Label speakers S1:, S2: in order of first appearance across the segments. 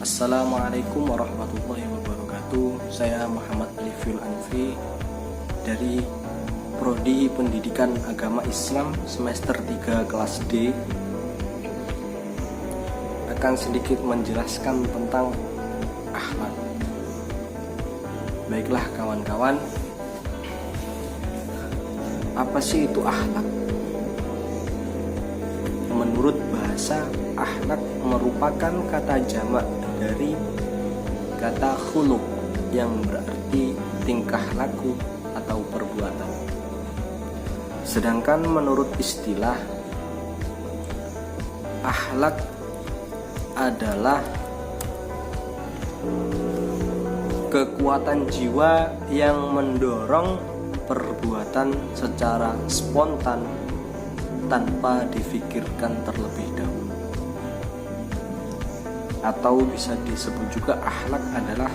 S1: Assalamualaikum warahmatullahi wabarakatuh. Saya Muhammad Alifil Anfi dari Prodi Pendidikan Agama Islam semester 3 kelas D. Akan sedikit menjelaskan tentang akhlak. Baiklah kawan-kawan, apa sih itu akhlak? Menurut bahasa, akhlak merupakan kata jamak dari kata khuluq yang berarti tingkah laku atau perbuatan. Sedangkan menurut istilah, akhlak adalah kekuatan jiwa yang mendorong perbuatan secara spontan tanpa difikirkan terlebih dahulu. Atau bisa disebut juga akhlak adalah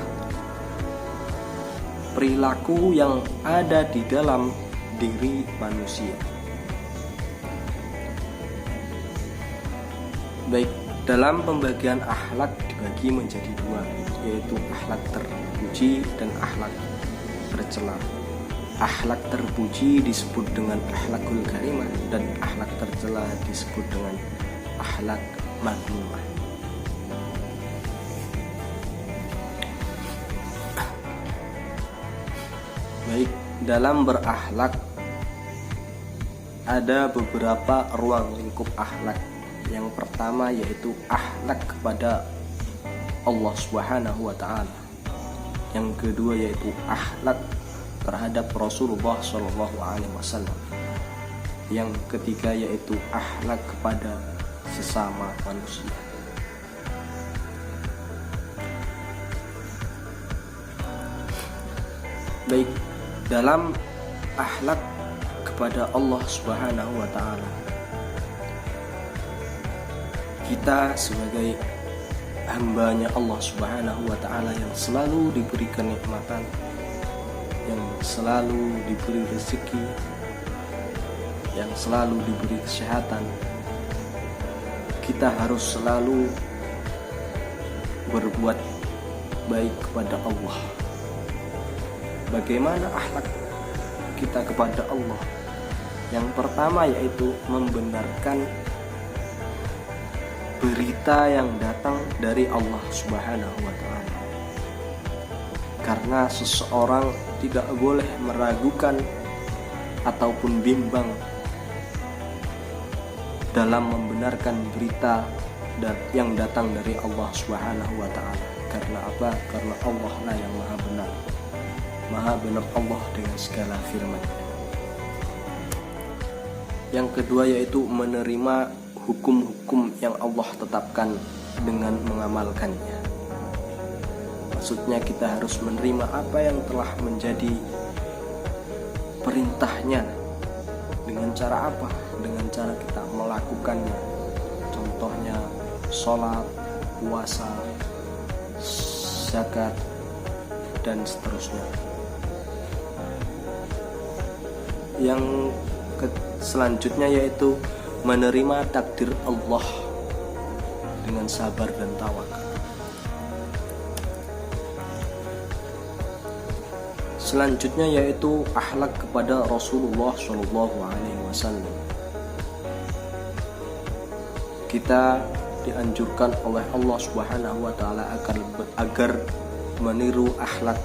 S1: perilaku yang ada di dalam diri manusia. Baik, dalam pembagian akhlak dibagi menjadi dua, yaitu akhlak terpuji dan akhlak tercela. Akhlak terpuji disebut dengan akhlakul karimah dan akhlak tercela disebut dengan akhlak madmumah. Baik, dalam berakhlak ada beberapa ruang lingkup akhlak. Yang pertama yaitu akhlak kepada Allah Subhanahu wa taala. Yang kedua yaitu akhlak terhadap Rasulullah Shallallahu alaihi wasallam. Yang ketiga yaitu akhlak kepada sesama manusia. Baik, dalam akhlak kepada Allah Subhanahu wa taala, kita sebagai hambanya Allah Subhanahu wa taala yang selalu diberi kenikmatan, yang selalu diberi rezeki, yang selalu diberi kesehatan, kita harus selalu berbuat baik kepada Allah. Bagaimana akhlak kita kepada Allah? Yang pertama yaitu membenarkan berita yang datang dari Allah Subhanahu wa taala. Karena seseorang tidak boleh meragukan ataupun bimbang dalam membenarkan berita yang datang dari Allah Subhanahu wa taala. Karena apa? Karena Allah lah yang maha benar. Maha benar Allah dengan segala firman. Yang kedua yaitu menerima hukum-hukum yang Allah tetapkan dengan mengamalkannya. Maksudnya kita harus menerima apa yang telah menjadi perintahnya. Dengan cara apa? Dengan cara kita melakukannya. Contohnya sholat, puasa, zakat, dan seterusnya. Yang selanjutnya yaitu menerima takdir Allah dengan sabar dan tawakal. Selanjutnya yaitu akhlak kepada Rasulullah Shallallahu alaihi wasallam. Kita dianjurkan oleh Allah Subhanahu wa taala agar meniru akhlak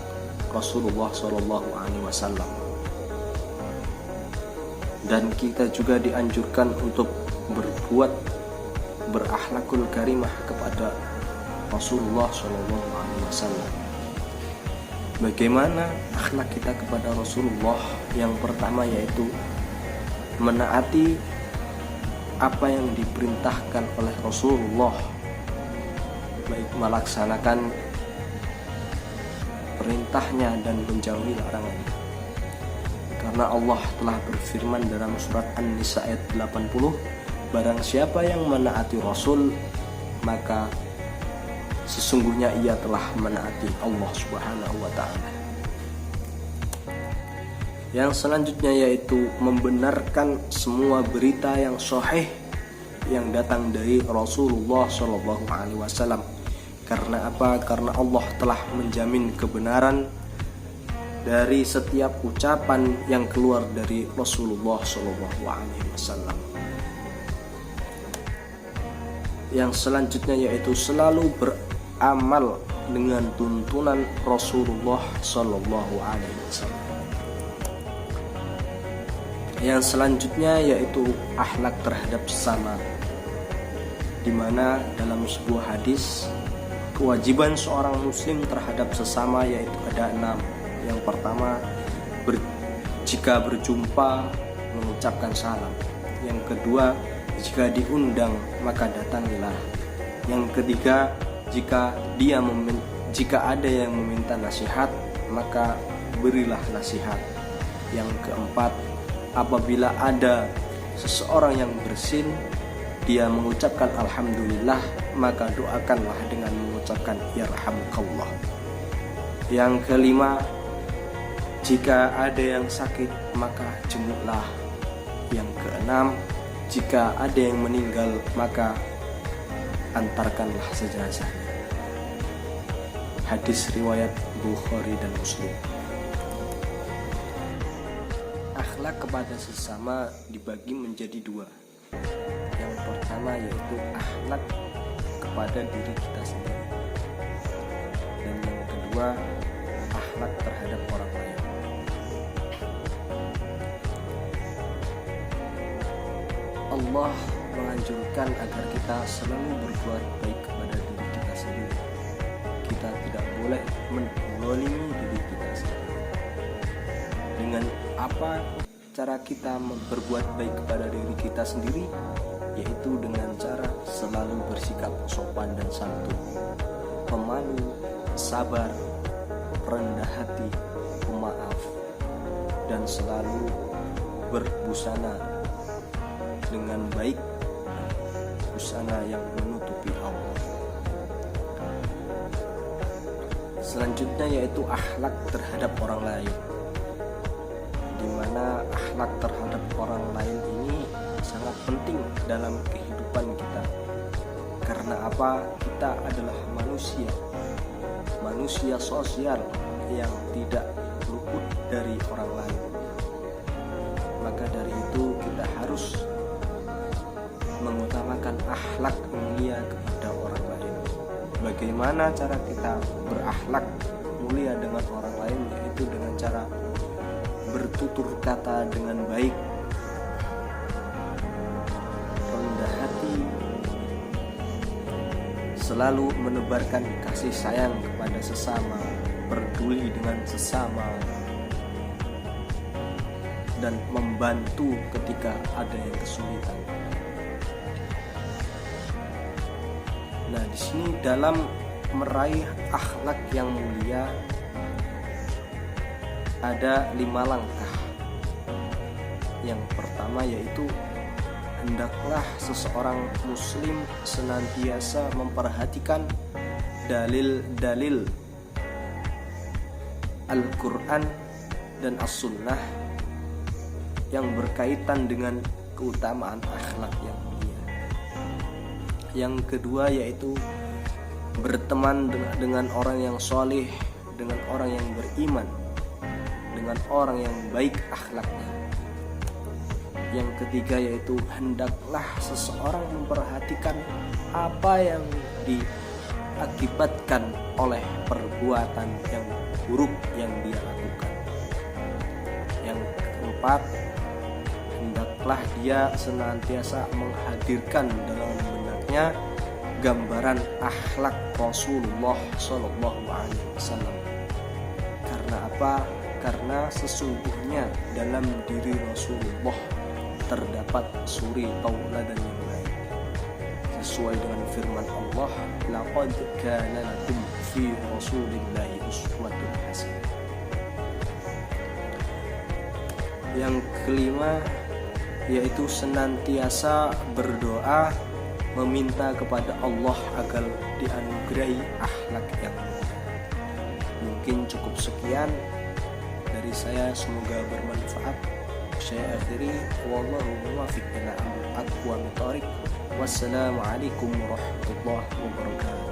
S1: Rasulullah Shallallahu alaihi wasallam. Dan kita juga dianjurkan untuk berakhlakul karimah kepada Rasulullah SAW. Bagaimana akhlak kita kepada Rasulullah? Yang pertama yaitu menaati apa yang diperintahkan oleh Rasulullah, baik melaksanakan perintahnya dan menjauhi larangannya. Karena Allah telah berfirman dalam surat An-Nisa ayat 80, barang siapa yang menaati Rasul, maka sesungguhnya ia telah menaati Allah Subhanahu wa ta'ala. Yang selanjutnya yaitu membenarkan semua berita yang sahih yang datang dari Rasulullah SAW. Karena apa? Karena Allah telah menjamin kebenaran dari setiap ucapan yang keluar dari Rasulullah SAW. Yang selanjutnya yaitu selalu beramal dengan tuntunan Rasulullah SAW. Yang selanjutnya yaitu akhlak terhadap sesama, di mana dalam sebuah hadis kewajiban seorang muslim terhadap sesama yaitu ada 6. Yang pertama, jika berjumpa mengucapkan salam. Yang kedua, jika diundang maka datangilah. Yang ketiga, jika ada yang meminta nasihat maka berilah nasihat. Yang keempat, apabila ada seseorang yang bersin dia mengucapkan alhamdulillah, maka doakanlah dengan mengucapkan yarhamukallah. Yang kelima, jika ada yang sakit maka jenguklah. Yang keenam, jika ada yang meninggal maka antarkanlah jenazahnya. Hadis riwayat Bukhari dan Muslim. Akhlak kepada sesama dibagi menjadi 2. Yang pertama yaitu akhlak kepada diri kita sendiri, dan yang kedua akhlak terhadap orang lain. Allah menganjurkan agar kita selalu berbuat baik kepada diri kita sendiri. Kita tidak boleh menzalimi diri kita sendiri. Dengan apa cara kita berbuat baik kepada diri kita sendiri? Yaitu dengan cara selalu bersikap sopan dan santun, pemalu, sabar, rendah hati, pemaaf, dan selalu berbusana dengan baik, busana yang menutupi aurat. Selanjutnya yaitu akhlak terhadap orang lain, di mana akhlak terhadap orang lain ini sangat penting dalam kehidupan kita. Karena apa? Kita adalah manusia sosial yang tidak luput dari orang lain. Maka dari itu kita harus mengutamakan akhlak mulia kepada orang lain. Bagaimana cara kita berakhlak mulia dengan orang lain? Yaitu dengan cara bertutur kata dengan baik, rendah hati, selalu menebarkan kasih sayang kepada sesama, peduli dengan sesama, dan membantu ketika ada yang kesulitan. Nah, di sini dalam meraih akhlak yang mulia ada 5 langkah. Yang pertama yaitu hendaklah seseorang muslim senantiasa memperhatikan dalil-dalil Al-Quran dan As-Sunnah yang berkaitan dengan keutamaan akhlak yang mulia. Yang kedua yaitu berteman dengan orang yang soleh, dengan orang yang beriman, dengan orang yang baik akhlaknya. Yang ketiga yaitu hendaklah seseorang memperhatikan apa yang diakibatkan oleh perbuatan yang buruk yang dia lakukan. Yang keempat, hendaklah dia senantiasa menghadirkan dalam benaknya gambaran akhlak Rasulullah SAW. Karena apa? Karena sesungguhnya dalam diri Rasulullah terdapat suri tauladan yang baik. Sesuai dengan firman Allah, laqad kana lakum fi rasulillahi uswatun hasanah. Yang kelima yaitu senantiasa berdoa meminta kepada Allah agar dianugerahi akhlak yang mulia. Mungkin cukup sekian dari saya, semoga bermanfaat. Saya akhiri, wallahu muwaffiq ila aqwamit thoriq. Wassalamualaikum warahmatullahi wabarakatuh.